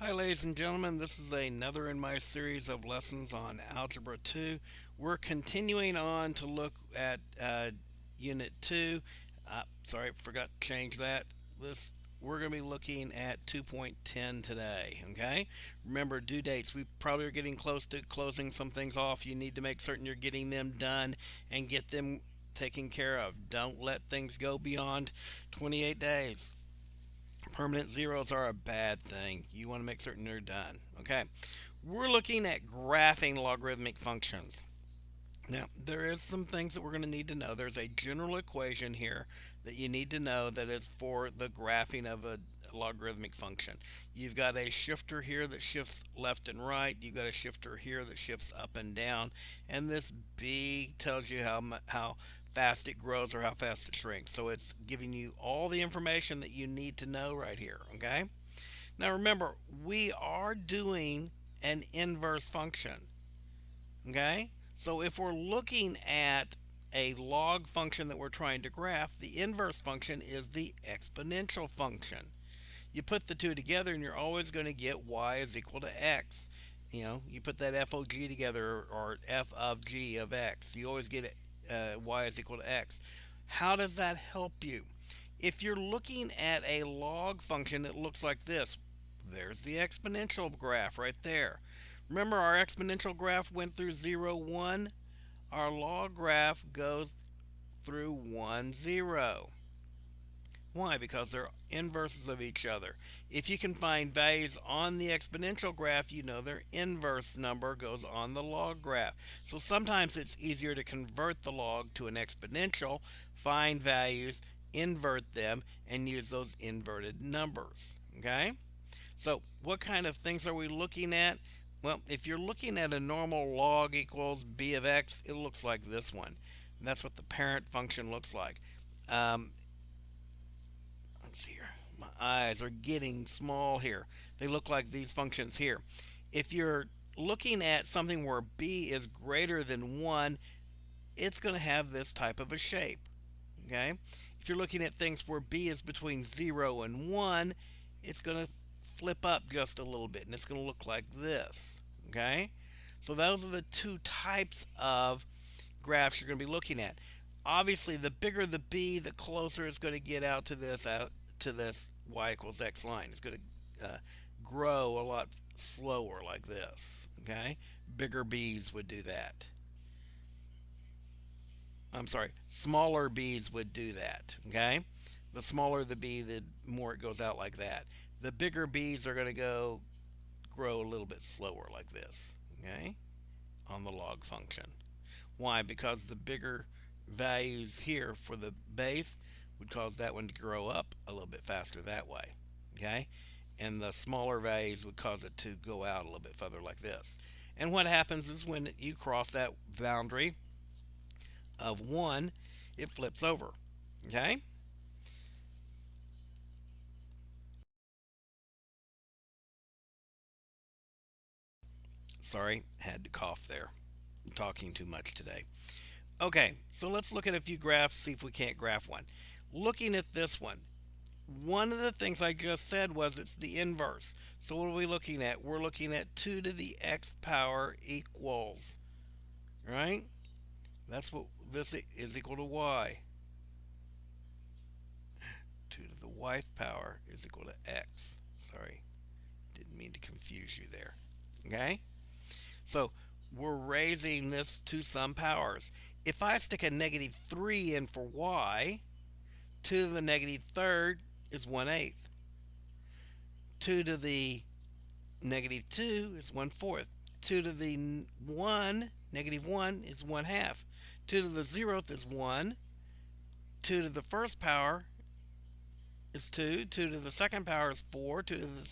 Hi ladies and gentlemen, this is another in my series of lessons on Algebra 2. We're continuing on to look at Unit 2. Sorry, forgot to change that. We're going to be looking at 2.10 today, okay? Remember due dates. We probably are getting close to closing some things off. You need to make certain you're getting them done and get them taken care of. Don't let things go beyond 28 days. Permanent zeros are a bad thing. You want to make certain they're done. Okay, we're looking at graphing logarithmic functions. Now, there is some things that we're going to need to know. There's a general equation here that you need to know that is for the graphing of a logarithmic function. You've got a shifter here that shifts left and right. You've got a shifter here that shifts up and down. And this B tells you how fast it grows or how fast it shrinks. So it's giving you all the information that you need to know right here. Okay? Now remember, we are doing an inverse function. Okay? So if we're looking at a log function that we're trying to graph, the inverse function is the exponential function. You put the two together and you're always going to get y is equal to x. You put that f of g together, or f of g of x. You always get y is equal to x. How does that help you? If you're looking at a log function, it looks like this. There's the exponential graph right there. Remember, our exponential graph went through 0, 1. Our log graph goes through 1, 0. Why? Because they're inverses of each other. If you can find values on the exponential graph, you know their inverse number goes on the log graph. So sometimes it's easier to convert the log to an exponential, find values, invert them, and use those inverted numbers. Okay? So what kind of things are we looking at? Well, if you're looking at a normal log equals b of x, it looks like this one. And that's what the parent function looks like. Um, let's see here. My eyes are getting small here. They look like these functions here. If you're looking at something where b is greater than 1, it's going to have this type of a shape. Okay? If you're looking at things where b is between 0 and 1, it's going to flip up just a little bit, and it's going to look like this. Okay? So those are the two types of graphs you're going to be looking at. Obviously, the bigger the b, the closer it's going to get out to this y equals x line. It's going to grow a lot slower like this. Okay? Bigger b's would do that. I'm sorry, smaller b's would do that. Okay? The smaller the b, the more it goes out like that. The bigger b's are going to grow a little bit slower like this. Okay? On the log function. Why? Because the bigger values here for the base would cause that one to grow up a little bit faster that way. Okay? And the smaller values would cause it to go out a little bit further like this. And what happens is when you cross that boundary of 1, it flips over. Okay? Sorry, had to cough there. I'm talking too much today. Okay, so let's look at a few graphs, see if we can't graph one. Looking at this one of the things I just said was it's the inverse. So what are we looking at? We're looking at 2 to the x power equals, right? That's what this is equal to y. 2 to the y power is equal to x. Sorry, didn't mean to confuse you there. Okay? So we're raising this to some powers. If I stick a negative 3 in for y, 2 to the negative third is 1/8. 2 to the negative 2 is 1/4. 2 to the 1, negative 1, is 1/2. 2 to the 0th is 1. 2 to the first power is 2. 2 to the second power is 4. 2 to the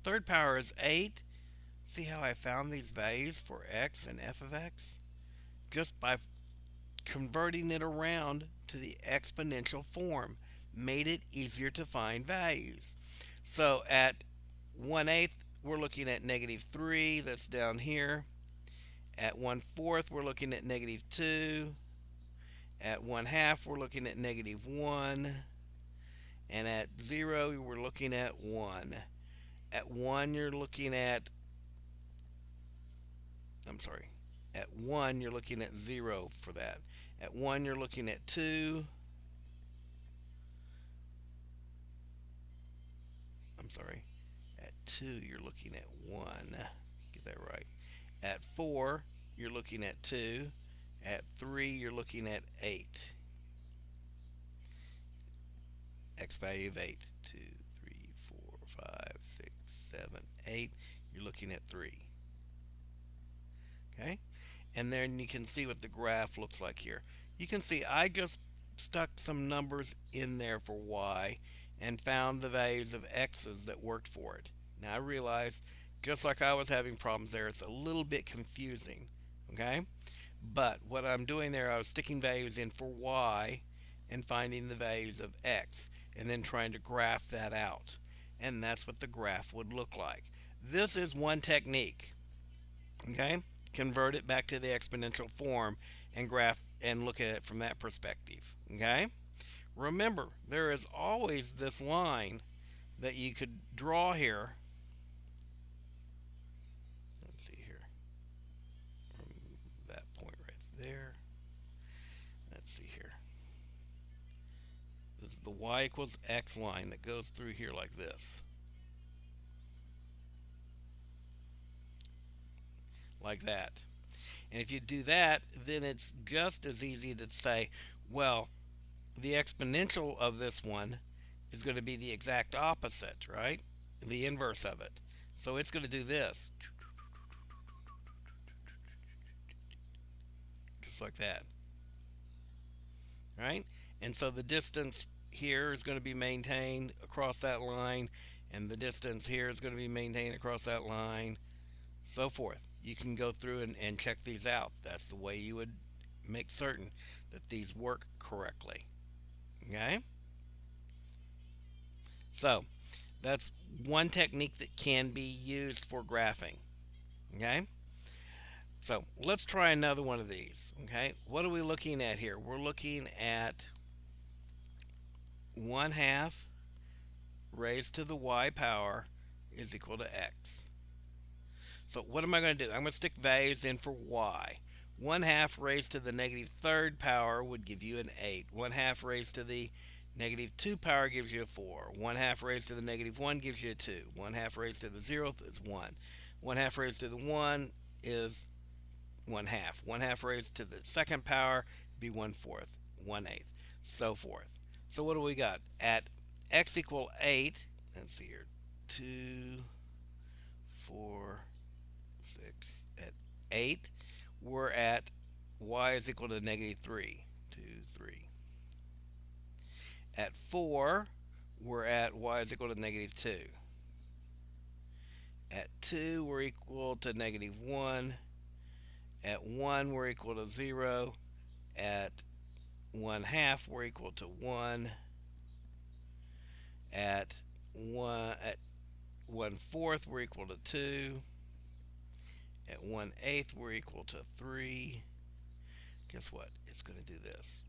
third power is 8. See how I found these values for x and f of x? Just by converting it around to the exponential form. Made it easier to find values. So at 1/8, we're looking at negative 3. That's down here. At 1/4, we're looking at negative 2. At 1/2, we're looking at negative 1. And at 0, we're looking at 1. At 1, you're looking at, I'm sorry, at 1, you're looking at 0 for that. At 1, you're looking at 2. I'm sorry. At 2, you're looking at 1. Get that right. At 4, you're looking at 2. At 3, you're looking at 8. X value of 8. 2, 3, 4, 5, 6, 7, 8. You're looking at 3. Okay? And then you can see what the graph looks like here. You can see I just stuck some numbers in there for y and found the values of x's that worked for it. Now I realize, just like I was having problems there, it's a little bit confusing. Okay? But what I'm doing there, I was sticking values in for y and finding the values of x and then trying to graph that out. And that's what the graph would look like. This is one technique. Okay? Convert it back to the exponential form and graph and look at it from that perspective. Okay? Remember, there is always this line that you could draw here. Let's see here. From that point right there. Let's see here. This is the y equals x line that goes through here like this. Like that. And if you do that, then it's just as easy to say, well, the exponential of this one is going to be the exact opposite, right? The inverse of it. So it's going to do this. Just like that. Right? And so the distance here is going to be maintained across that line, and the distance here is going to be maintained across that line, so forth. You can go through and check these out. That's the way you would make certain that these work correctly. Okay? So that's one technique that can be used for graphing. Okay? So let's try another one of these. Okay? What are we looking at here? We're looking at 1/2 raised to the y power is equal to x. So what am I going to do? I'm going to stick values in for y. 1/2 raised to the negative third power would give you an 8. 1/2 raised to the negative 2 power gives you a 4. 1/2 raised to the negative 1 gives you a 2. 1/2 raised to the 0th is 1. 1/2 raised to the 1 is 1/2. 1/2 raised to the second power would be 1/4, 1/8, so forth. So what do we got? At x equal 8, let's see here, 2, 4, 6. At 8, we're at y is equal to negative 3. 2, 3. At 4, we're at y is equal to negative 2. At 2, we're equal to negative 1. At 1, we're equal to 0. At 1/2, we're equal to 1. At 1/4, we're equal to 2. At 1/8, we're equal to 3. Guess what? It's going to do this.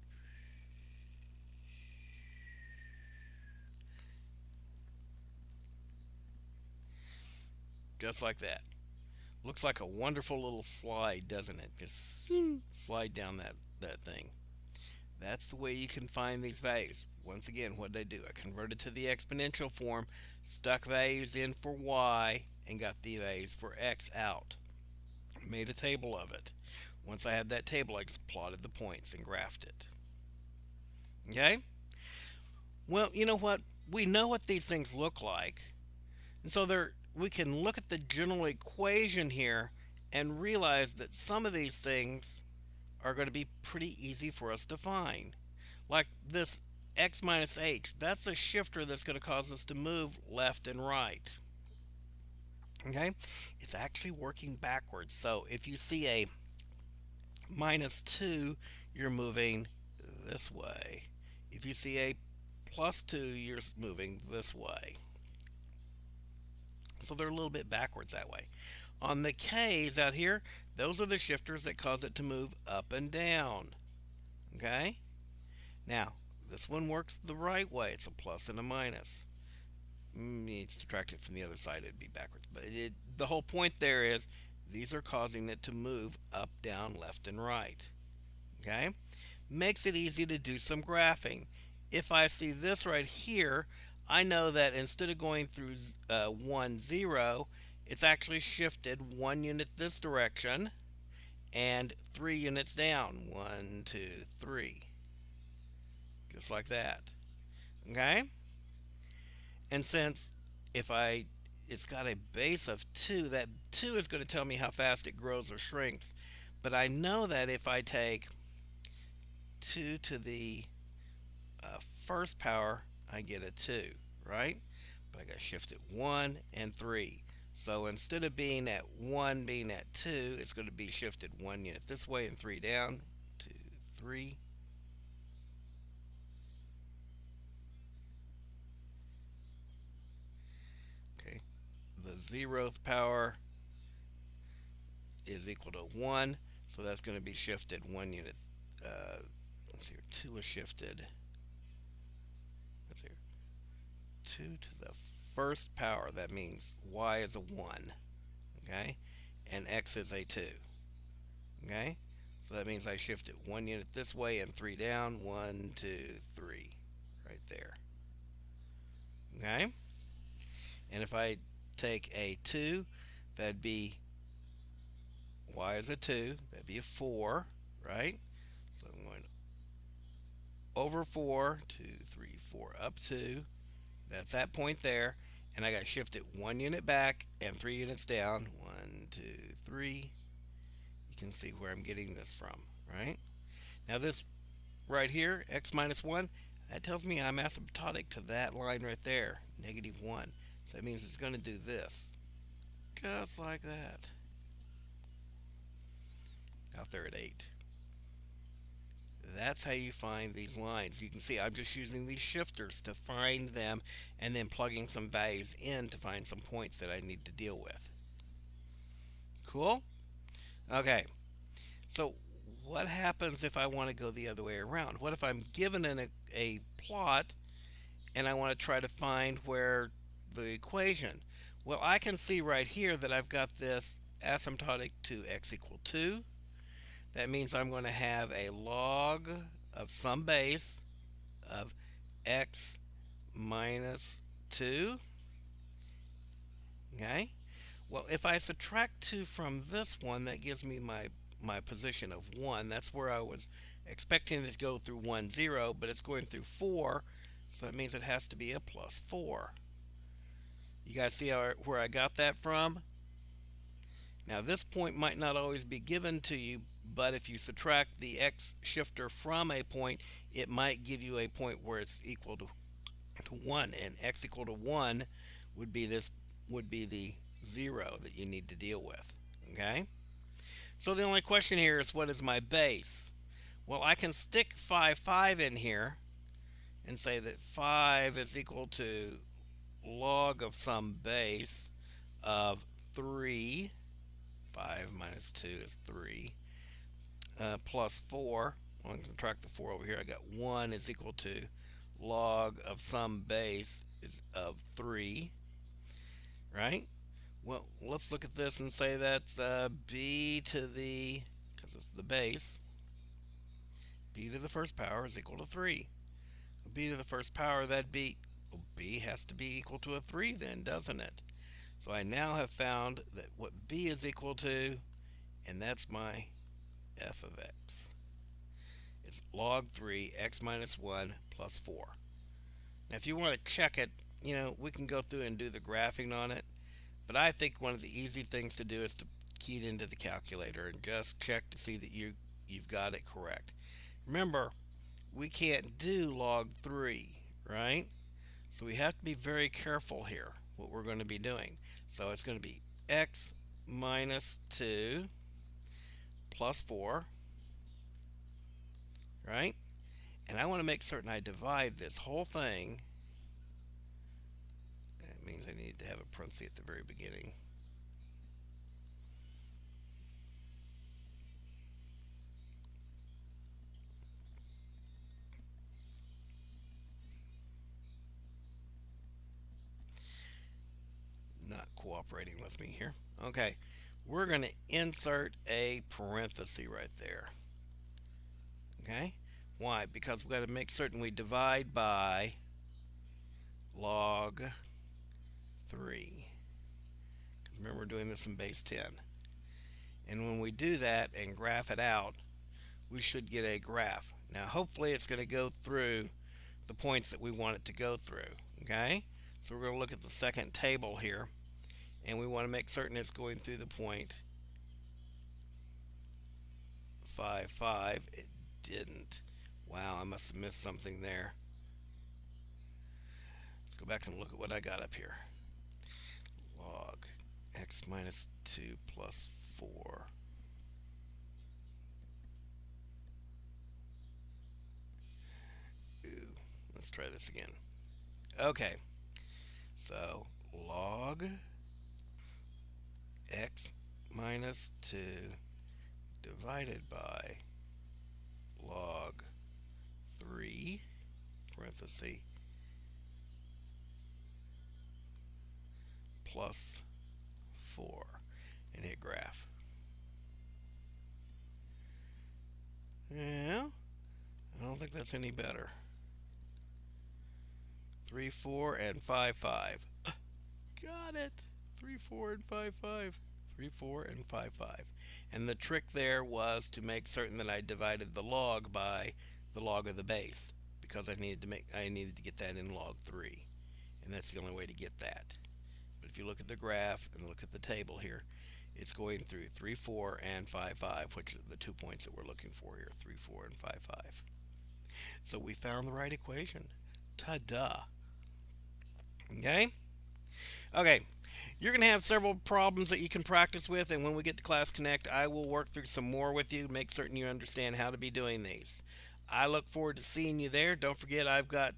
Just like that. Looks like a wonderful little slide, doesn't it? Just slide down that thing. That's the way you can find these values. Once again, what did I do? I converted to the exponential form, stuck values in for y, and got the values for x out. Made a table of it. Once I had that table, I just plotted the points and graphed it. Okay? Well, you know what? We know what these things look like. And so we can look at the general equation here and realize that some of these things are going to be pretty easy for us to find. Like this x minus h, that's a shifter that's going to cause us to move left and right. Okay? It's actually working backwards. So if you see a minus 2, you're moving this way. If you see a plus 2, you're moving this way. So they're a little bit backwards that way. On the K's out here, those are the shifters that cause it to move up and down. Okay? Now, this one works the right way. It's a plus and a minus. Subtract it from the other side, it'd be backwards. But the whole point there is these are causing it to move up, down, left, and right. Okay? Makes it easy to do some graphing. If I see this right here, I know that instead of going through 1, 0, it's actually shifted 1 unit this direction and 3 units down. 1, 2, 3. Just like that. Okay? And since if I it's got a base of 2, that 2 is going to tell me how fast it grows or shrinks. But I know that if I take 2 to the first power, I get a 2, right? But I got to shift it 1 and 3. So instead of being at 1 being at 2, it's going to be shifted 1 unit this way and 3 down. 2, 3. Okay. The 0th power is equal to 1. So that's going to be shifted 1 unit. Let's see here. 2 is shifted. Let's see here. 2 to the first power. That means y is a 1. Okay. And x is a 2. Okay. So that means I shift it 1 unit this way and 3 down. 1, 2, 3. Right there. Okay. And if I take a 2, that'd be y is a 2. That'd be a 4. Right. So I'm going over 4, 2, 3, 4, up 2. That's that point there. And I got to shift it 1 unit back and 3 units down. 1, 2, 3. You can see where I'm getting this from, right? Now this right here, x minus 1, that tells me I'm asymptotic to that line right there, negative 1. So that means it's going to do this, just like that, out there at 8. That's how you find these lines. You can see I'm just using these shifters to find them and then plugging some values in to find some points that I need to deal with. Cool? Okay, so what happens if I want to go the other way around? What if I'm given a plot and I want to try to find where the equation? Well, I can see right here that I've got this asymptotic to x equal 2. That means I'm going to have a log of some base of x minus 2. Okay? Well, if I subtract 2 from this one, that gives me my position of 1. That's where I was expecting it to go through 1, 0, but it's going through 4, so that means it has to be a plus 4. You guys see where I got that from? Now this point might not always be given to you, but if you subtract the x shifter from a point, it might give you a point where it's equal to 1, and x equal to 1 would be the 0 that you need to deal with. Okay? So the only question here is, what is my base? Well, I can stick 5, 5 in here and say that 5 is equal to log of some base of 3. 5 minus 2 is 3. Plus 4. Well, I can subtract the 4 over here. I got 1 is equal to log of some base is of 3. Right? Well, let's look at this and say that's b to the, because it's the base, b to the first power is equal to 3. B to the first power, that'd be, well, b has to be equal to a 3 then, doesn't it? So I now have found that what b is equal to, and that's my f of x. It's log 3, x minus 1 plus 4. Now if you want to check it, we can go through and do the graphing on it. But I think one of the easy things to do is to key it into the calculator and just check to see that you've got it correct. Remember, we can't do log 3, right? So we have to be very careful here what we're going to be doing. So it's going to be x minus 2 plus 4, right? And I want to make certain I divide this whole thing. That means I need to have a parenthesis at the very beginning. cooperating with me here. Okay, we're going to insert a parenthesis right there. Okay, why? Because we've got to make certain we divide by log 3. Remember, we're doing this in base 10. And when we do that and graph it out, we should get a graph. Now, hopefully, it's going to go through the points that we want it to go through. Okay, so we're going to look at the second table here, and we want to make certain it's going through the point 5, 5. It didn't. Wow, I must have missed something there. Let's go back and look at what I got up here. Log x minus 2 plus 4. Ooh, let's try this again. Okay, so log x minus 2 divided by log 3 parenthesis plus 4 and hit graph. Yeah, I don't think that's any better. 3, 4, and 5, 5. Got it. 3, 4, and 5, 5. 3, 4, and 5, 5. And the trick there was to make certain that I divided the log by the log of the base, because I needed to get that in log 3, and that's the only way to get that. But if you look at the graph and look at the table here, it's going through 3, 4, and 5, 5, which are the 2 points that we're looking for here, 3, 4, and 5, 5. So we found the right equation. Ta-da! Okay? Okay, you're going to have several problems that you can practice with, and when we get to Class Connect, I will work through some more with you, make certain you understand how to be doing these. I look forward to seeing you there. Don't forget, I've got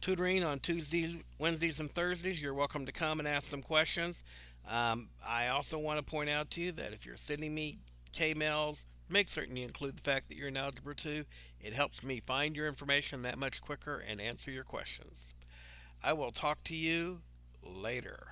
tutoring on Tuesdays, Wednesdays, and Thursdays. You're welcome to come and ask some questions. I also want to point out to you that if you're sending me K-mails, make certain you include the fact that you're in Algebra 2. It helps me find your information that much quicker and answer your questions. I will talk to you later.